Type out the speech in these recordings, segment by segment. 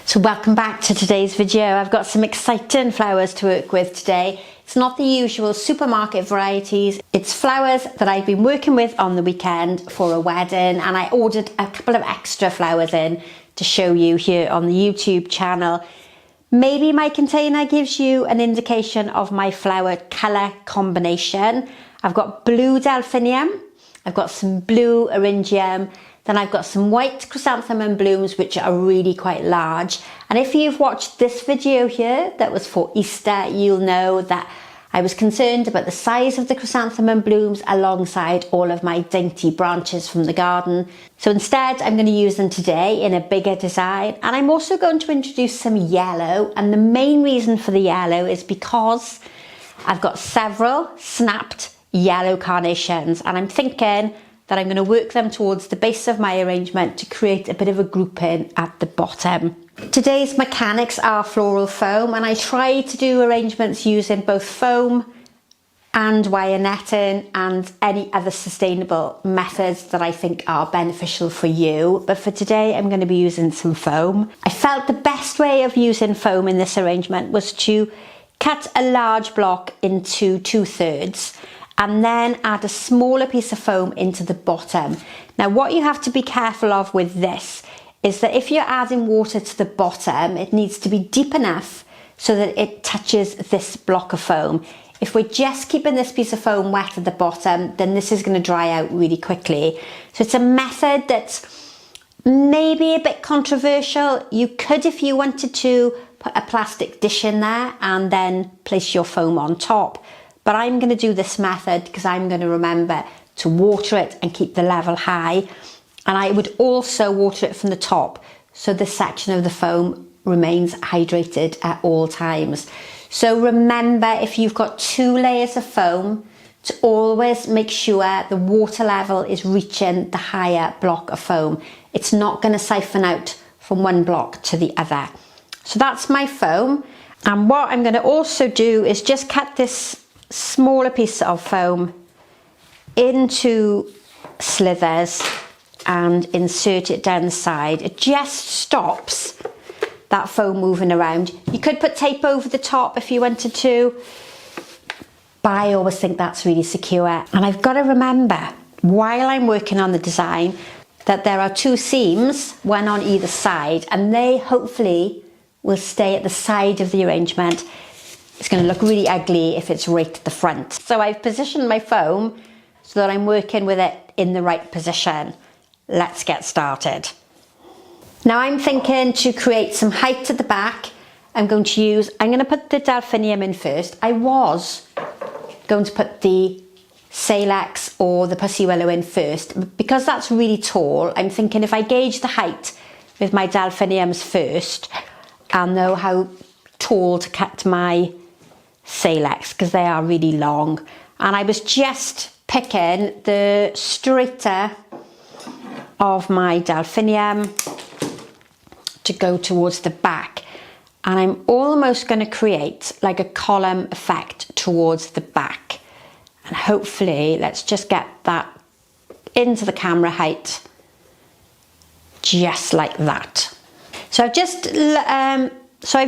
So welcome back to today's video. I've got some exciting flowers to work with today. It's not the usual supermarket varieties. It's flowers that I've been working with on the weekend for a wedding, and I ordered a couple of extra flowers in to show you here on the YouTube channel. Maybe my container gives you an indication of my flower colour combination. I've got blue Delphinium, I've got some blue Eryngium, then I've got some white Chrysanthemum blooms which are really quite large. And if you've watched this video here that was for Easter, you'll know that I was concerned about the size of the Chrysanthemum blooms alongside all of my dainty branches from the garden. So instead I'm going to use them today in a bigger design, and I'm also going to introduce some yellow, and the main reason for the yellow is because I've got several snapped yellow carnations, and I'm thinking that I'm going to work them towards the base of my arrangement to create a bit of a grouping at the bottom. Today's mechanics are floral foam, and I try to do arrangements using both foam and wire netting and any other sustainable methods that I think are beneficial for you. But for today I'm going to be using some foam. I felt the best way of using foam in this arrangement was to cut a large block into 2/3 and then add a smaller piece of foam into the bottom. Now what you have to be careful of with this is that if you're adding water to the bottom, it needs to be deep enough so that it touches this block of foam. If we're just keeping this piece of foam wet at the bottom, then this is going to dry out really quickly. So it's a method that's maybe a bit controversial. You could, if you wanted to, put a plastic dish in there and then place your foam on top. But I'm going to do this method because I'm going to remember to water it and keep the level high. And I would also water it from the top so this section of the foam remains hydrated at all times. So remember, if you've got 2 layers of foam, to always make sure the water level is reaching the higher block of foam. It's not going to siphon out from one block to the other. So that's my foam. And what I'm going to also do is just cut this smaller piece of foam into slithers and insert it down the side. It just stops that foam moving around. You could put tape over the top if you wanted to, but I always think that's really secure. And I've got to remember while I'm working on the design that there are 2 seams, one on either side, and they hopefully will stay at the side of the arrangement. It's going to look really ugly if it's right at the front. So I've positioned my foam so that I'm working with it in the right position. Let's get started. Now I'm thinking to create some height at the back. I'm going to put the Delphinium in first. I was going to put the Salix or the Pussy Willow in first, but because that's really tall, I'm thinking if I gauge the height with my Delphiniums first, I'll know how tall to cut my Salix because they are really long. And I was just picking the straighter of my Delphinium to go towards the back, and I'm almost going to create like a column effect towards the back, and hopefully let's just get that into the camera height just like that. So I've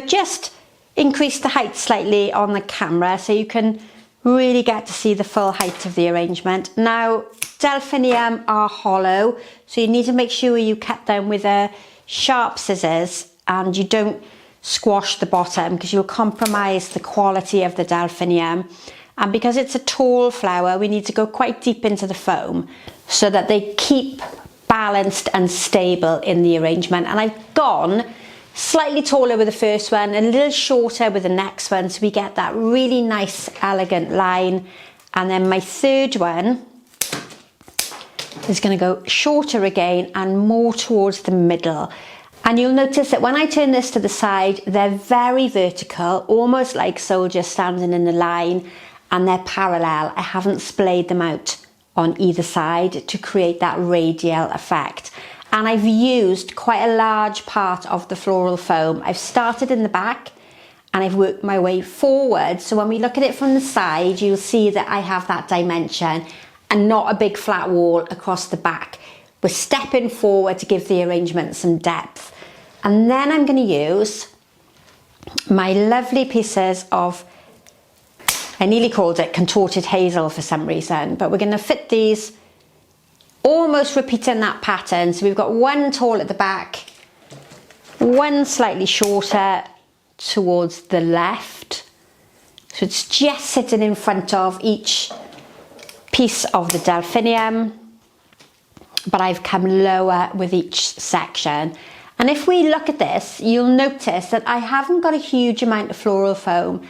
just increased the height slightly on the camera so you can really get to see the full height of the arrangement. Now Delphinium are hollow, so you need to make sure you cut them with a sharp scissors and you don't squash the bottom because you'll compromise the quality of the Delphinium. And because it's a tall flower, we need to go quite deep into the foam so that they keep balanced and stable in the arrangement. And I've gone slightly taller with the first one, a little shorter with the next one, so we get that really nice elegant line. And then my third one is going to go shorter again and more towards the middle. And you'll notice that when I turn this to the side, they're very vertical, almost like soldiers standing in a line, and they're parallel. I haven't splayed them out on either side to create that radial effect. And I've used quite a large part of the floral foam. I've started in the back and I've worked my way forward. So when we look at it from the side, you'll see that I have that dimension and not a big flat wall across the back. We're stepping forward to give the arrangement some depth. And then I'm going to use my lovely pieces of, I nearly called it contorted hazel for some reason, but we're going to fit these almost repeating that pattern. So we've got one tall at the back, one slightly shorter towards the left. So it's just sitting in front of each piece of the Delphinium, but I've come lower with each section. And if we look at this, you'll notice that I haven't got a huge amount of floral foam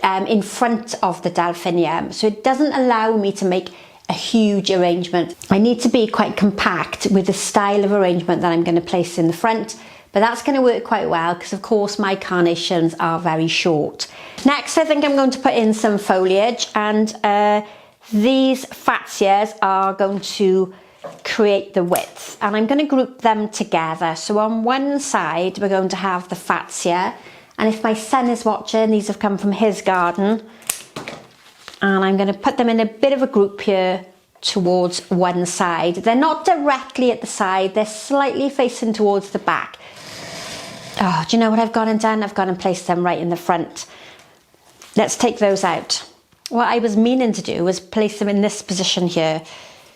in front of the Delphinium, so it doesn't allow me to make a huge arrangement. I need to be quite compact with the style of arrangement that I'm going to place in the front, but that's going to work quite well because of course my carnations are very short. Next, I think I'm going to put in some foliage, and these fascias are going to create the width, and I'm going to group them together. So on one side we're going to have the fascia, and if my son is watching, these have come from his garden, and I'm going to put them in a bit of a group here towards one side. They're not directly at the side, they're slightly facing towards the back. Oh, do you know what I've gone and done? I've gone and placed them right in the front. Let's take those out. What I was meaning to do was place them in this position here.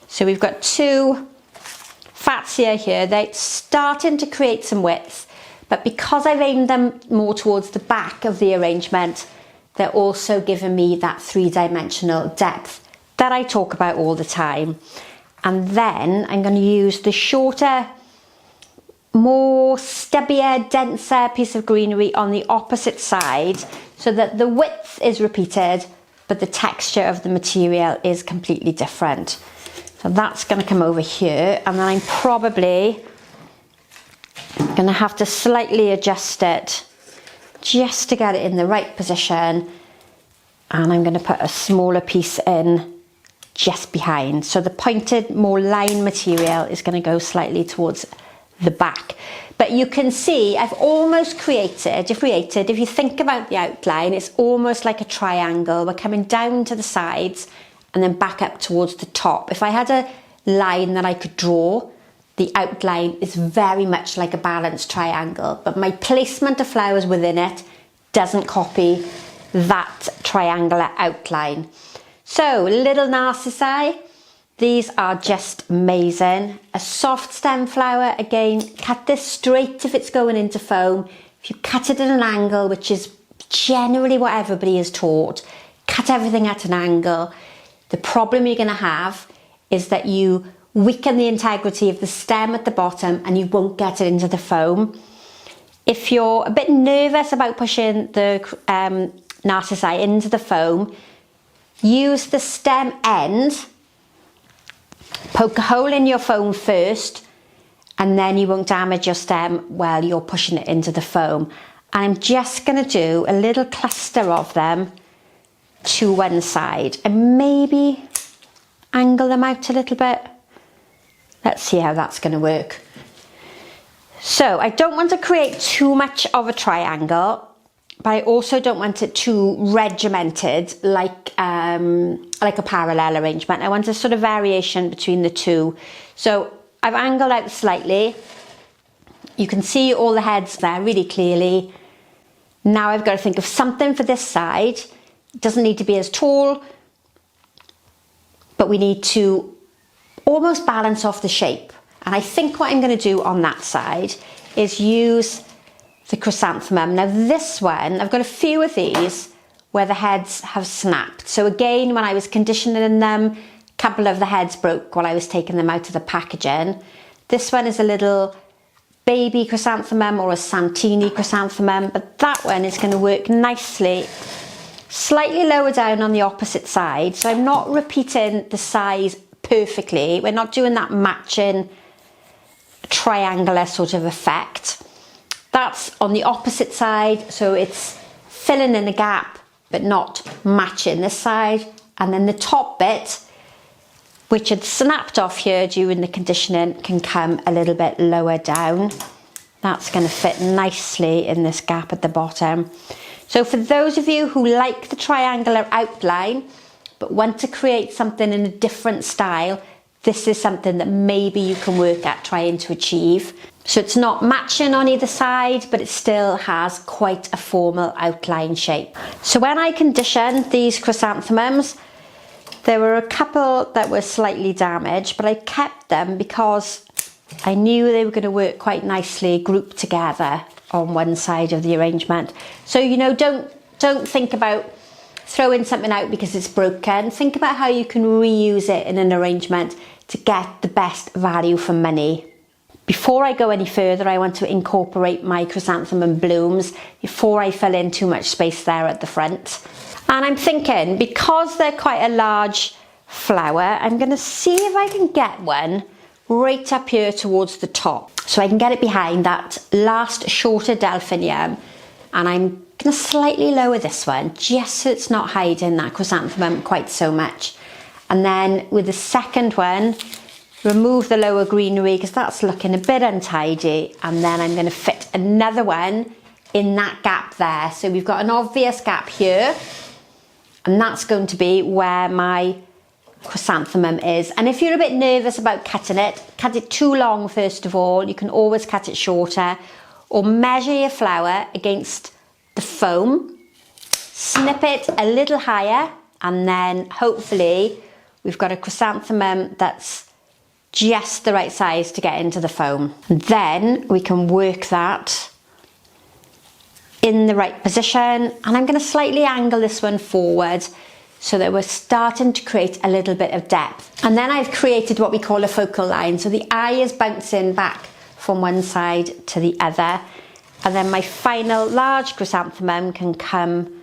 So we've got two fascia here, they're starting to create some width, but because I've aimed them more towards the back of the arrangement, they're also giving me that three-dimensional depth that I talk about all the time. And then I'm going to use the shorter, more stubbier, denser piece of greenery on the opposite side so that the width is repeated, but the texture of the material is completely different. So that's going to come over here, and then I'm probably going to have to slightly adjust it just to get it in the right position, and I'm going to put a smaller piece in just behind. So the pointed, more line material is going to go slightly towards the back. But you can see I've almost created, if you think about the outline, it's almost like a triangle. We're coming down to the sides and then back up towards the top. If I had a line that I could draw, the outline is very much like a balanced triangle, but my placement of flowers within it doesn't copy that triangular outline. So little Narcissi, these are just amazing. A soft stem flower, again, cut this straight if it's going into foam. If you cut it at an angle, which is generally what everybody is taught, cut everything at an angle. The problem you're going to have is that you weaken the integrity of the stem at the bottom and you won't get it into the foam. If you're a bit nervous about pushing the Narcissi into the foam, use the stem end, poke a hole in your foam first, and then you won't damage your stem while you're pushing it into the foam. And I'm just going to do a little cluster of them to one side and maybe angle them out a little bit. Let's see how that's going to work. So I don't want to create too much of a triangle, but I also don't want it too regimented like a parallel arrangement. I want a sort of variation between the two. So I've angled out slightly. You can see all the heads there really clearly. Now I've got to think of something for this side. It doesn't need to be as tall, but we need to almost balance off the shape. And I think what I'm going to do on that side is use the chrysanthemum. Now this one, I've got a few of these where the heads have snapped. So again, when I was conditioning them, a couple of the heads broke while I was taking them out of the packaging. This one is a little baby chrysanthemum or a Santini chrysanthemum, but that one is going to work nicely slightly lower down on the opposite side. So I'm not repeating the size perfectly. We're not doing that matching triangular sort of effect. That's on the opposite side, so it's filling in a gap but not matching this side. And then the top bit, which had snapped off here during the conditioning, can come a little bit lower down. That's going to fit nicely in this gap at the bottom. So for those of you who like the triangular outline but want to create something in a different style, this is something that maybe you can work at trying to achieve. So it's not matching on either side, but it still has quite a formal outline shape. So when I conditioned these chrysanthemums, there were a couple that were slightly damaged, but I kept them because I knew they were going to work quite nicely grouped together on one side of the arrangement. So, you know, don't think about throwing something out because it's broken. Think about how you can reuse it in an arrangement to get the best value for money. Before I go any further, I want to incorporate my chrysanthemum blooms before I fill in too much space there at the front. And I'm thinking, because they're quite a large flower, I'm going to see if I can get one right up here towards the top. So I can get it behind that last shorter Delphinium, and I'm going to slightly lower this one just so it's not hiding that chrysanthemum quite so much. And then with the second one, remove the lower greenery because that's looking a bit untidy, and then I'm going to fit another one in that gap there. So we've got an obvious gap here, and that's going to be where my chrysanthemum is. And if you're a bit nervous about cutting it, cut it too long first of all. You can always cut it shorter, or measure your flower against the foam, snip it a little higher, and then hopefully we've got a chrysanthemum that's just the right size to get into the foam. And then we can work that in the right position, and I'm going to slightly angle this one forward so that we're starting to create a little bit of depth. And then I've created what we call a focal line, so the eye is bouncing back from one side to the other, and then my final large chrysanthemum can come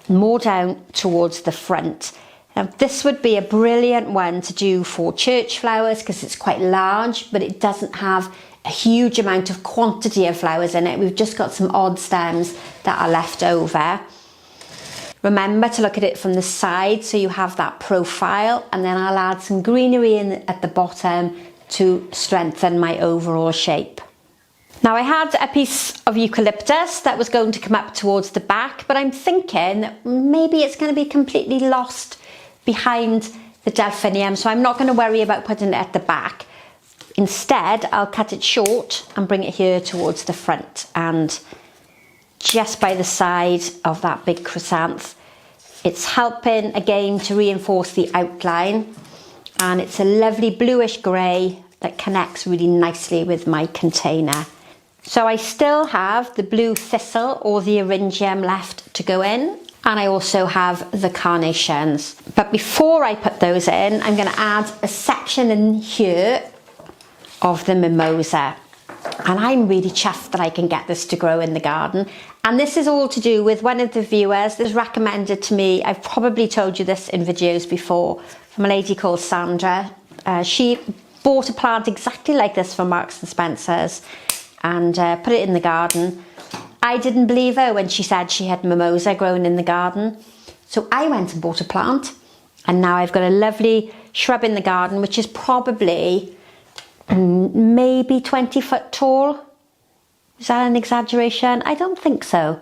more down towards the front. Now this would be a brilliant one to do for church flowers because it's quite large, but it doesn't have a huge amount of quantity of flowers in it. We've just got some odd stems that are left over. Remember to look at it from the side so you have that profile, and then I'll add some greenery in at the bottom to strengthen my overall shape. Now I had a piece of eucalyptus that was going to come up towards the back, but I'm thinking that maybe it's going to be completely lost behind the Delphinium, so I'm not going to worry about putting it at the back. Instead, I'll cut it short and bring it here towards the front, and just by the side of that big chrysanth. It's helping again to reinforce the outline, and it's a lovely bluish grey that connects really nicely with my container. So I still have the blue thistle or the Eryngium left to go in, and I also have the Carnations. But before I put those in, I'm going to add a section in here of the mimosa. And I'm really chuffed that I can get this to grow in the garden. And this is all to do with one of the viewers that's recommended to me. I've probably told you this in videos before, from a lady called Sandra. She bought a plant exactly like this from Marks and Spencer's and put it in the garden. I didn't believe her when she said she had mimosa growing in the garden. So I went and bought a plant, and now I've got a lovely shrub in the garden, which is probably maybe 20 foot tall. Is that an exaggeration? I don't think so.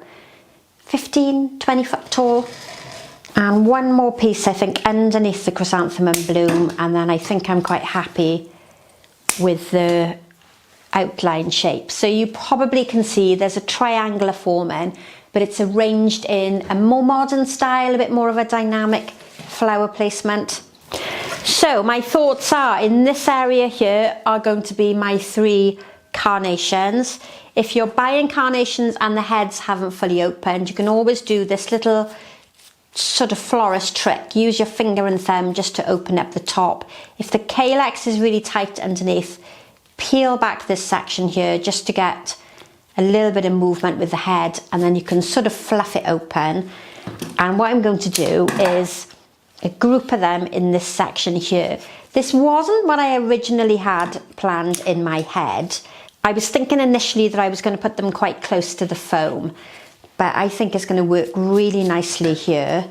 15, 20 foot tall. And one more piece, I think, underneath the chrysanthemum bloom, and then I think I'm quite happy with the outline shape. So you probably can see there's a triangular forming, but it's arranged in a more modern style, a bit more of a dynamic flower placement. So my thoughts are, in this area here are going to be my 3 carnations. If you're buying carnations and the heads haven't fully opened, you can always do this little sort of florist trick. Use your finger and thumb just to open up the top. If the calyx is really tight underneath, peel back this section here just to get a little bit of movement with the head, and then you can sort of fluff it open. And what I'm going to do is a group of them in this section here. This wasn't what I originally had planned in my head. I was thinking initially that I was going to put them quite close to the foam, but I think it's going to work really nicely here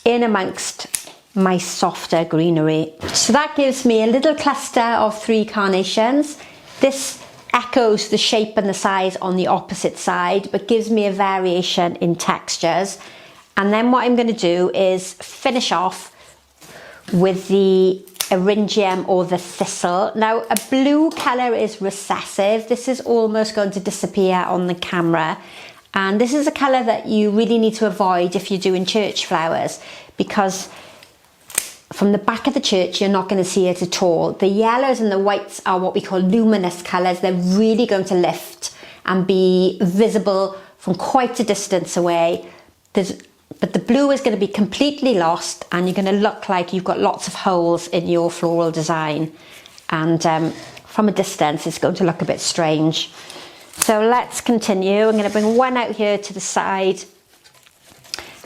in amongst my softer greenery. So that gives me a little cluster of 3 carnations. This echoes the shape and the size on the opposite side, but gives me a variation in textures. And then what I'm going to do is finish off with the Eryngium or the Thistle. Now a blue colour is recessive. This is almost going to disappear on the camera, and this is a colour that you really need to avoid if you're doing church flowers, because from the back of the church you're not going to see it at all. The yellows and the whites are what we call luminous colours. They're really going to lift and be visible from quite a distance away. But the blue is going to be completely lost, and you're going to look like you've got lots of holes in your floral design, and from a distance it's going to look a bit strange. So let's continue. I'm going to bring one out here to the side,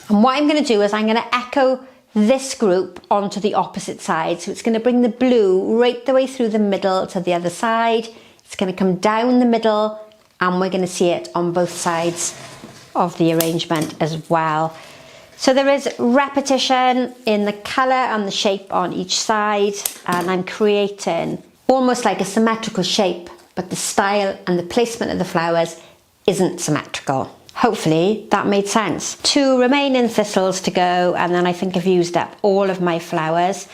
and what I'm going to do is I'm going to echo this group onto the opposite side. So it's going to bring the blue right the way through the middle to the other side. It's going to come down the middle, and we're going to see it on both sides of the arrangement as well. So there is repetition in the colour and the shape on each side, and I'm creating almost like a symmetrical shape, but the style and the placement of the flowers isn't symmetrical. Hopefully that made sense. 2 remaining thistles to go, and then I think I've used up all of my flowers.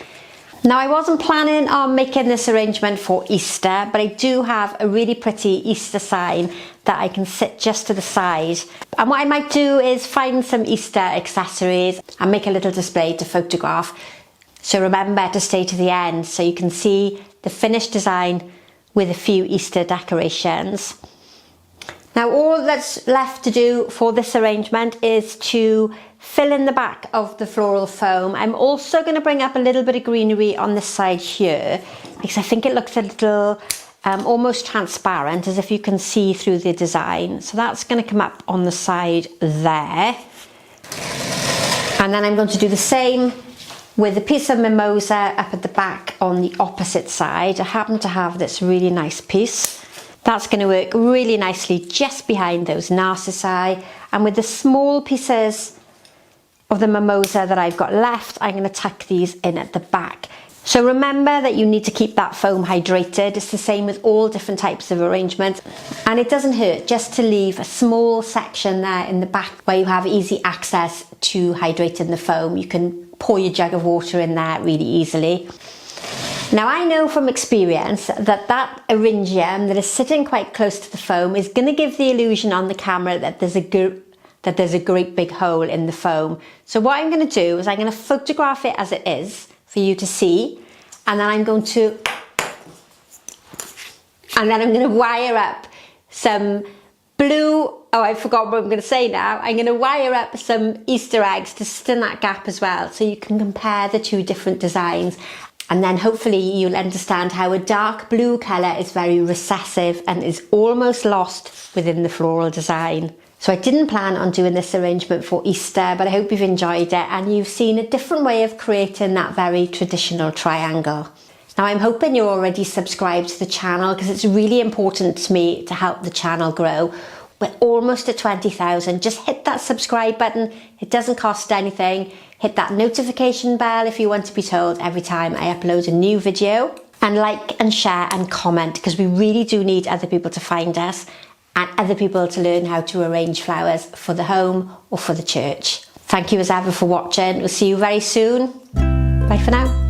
Now I wasn't planning on making this arrangement for Easter, but I do have a really pretty Easter sign that I can sit just to the side. And what I might do is find some Easter accessories and make a little display to photograph. So remember to stay to the end so you can see the finished design with a few Easter decorations. Now all that's left to do for this arrangement is to fill in the back of the floral foam. I'm also going to bring up a little bit of greenery on this side here, because I think it looks a little almost transparent, as if you can see through the design. So that's going to come up on the side there. And then I'm going to do the same with a piece of mimosa up at the back on the opposite side. I happen to have this really nice piece. That's going to work really nicely just behind those narcissi. And with the small pieces of the mimosa that I've got left, I'm going to tuck these in at the back. So remember that you need to keep that foam hydrated. It's the same with all different types of arrangements, and it doesn't hurt just to leave a small section there in the back where you have easy access to hydrating the foam. You can pour your jug of water in there really easily. Now I know from experience that that Eryngium that is sitting quite close to the foam is going to give the illusion on the camera that there's a great big hole in the foam. So what I'm going to do is I'm going to photograph it as it is for you to see, and then I'm going to wire up some blue, oh I forgot what I'm going to say now, I'm going to wire up some Easter eggs to sit in that gap as well, so you can compare the 2 different designs, and then hopefully you'll understand how a dark blue colour is very recessive and is almost lost within the floral design. So I didn't plan on doing this arrangement for Easter, but I hope you've enjoyed it and you've seen a different way of creating that very traditional triangle. Now I'm hoping you're already subscribed to the channel, because it's really important to me to help the channel grow. We're almost at 20,000. Just hit that subscribe button. It doesn't cost anything. Hit that notification bell if you want to be told every time I upload a new video. And like and share and comment, because we really do need other people to find us and other people to learn how to arrange flowers for the home or for the church. Thank you as ever for watching. We'll see you very soon. Bye for now.